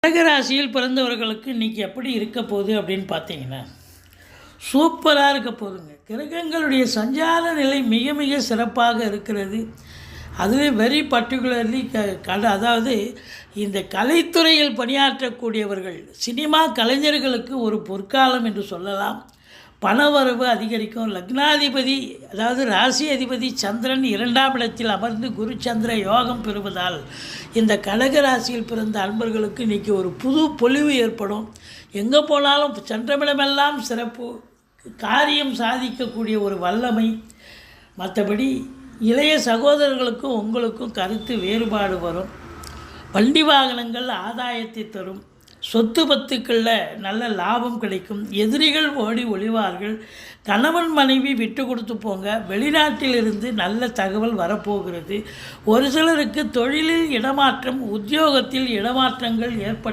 கடகராசியில் பிறந்தவர்களுக்கு இன்றைக்கி எப்படி இருக்க போகுது அப்படின்னு பார்த்தீங்கன்னா, சூப்பராக இருக்க போகுதுங்க. கிரகங்களுடைய சஞ்சார நிலை மிக மிக சிறப்பாக இருக்கிறது. அதுவே வெரி பர்டிகுலர்லி அதாவது இந்த கலைத்துறையில் பணியாற்றக்கூடியவர்கள், சினிமா கலைஞர்களுக்கு ஒரு பொற்காலம் என்று சொல்லலாம். பணவரவு அதிகரிக்கும். லக்னாதிபதி அதாவது ராசி அதிபதி சந்திரன் 2ஆம் இடத்தில் அமர்ந்து குரு சந்திர யோகம் பெறுவதால் இந்த கடக ராசியில் பிறந்த அன்பர்களுக்கு இன்றைக்கி ஒரு புது பொலிவு ஏற்படும். எங்கே போனாலும் சென்றமிடமெல்லாம் சிறப்பு, காரியம் சாதிக்கக்கூடிய ஒரு வல்லமை. மற்றபடி இளைய சகோதரர்களுக்கும் உங்களுக்கும் கருத்து வேறுபாடு வரும். வண்டி வாகனங்கள் ஆதாயத்தை தரும். சொத்து பத்துக்களில் நல்ல லாபம் கிடைக்கும். எதிரிகள் ஓடி ஒளிவார்கள். கணவன் மனைவி விட்டு கொடுத்து போங்க. வெளிநாட்டிலிருந்து நல்ல தகவல் வரப்போகிறது. ஒரு சிலருக்கு தொழிலில் இடமாற்றம், உத்தியோகத்தில் இடமாற்றங்கள் ஏற்பட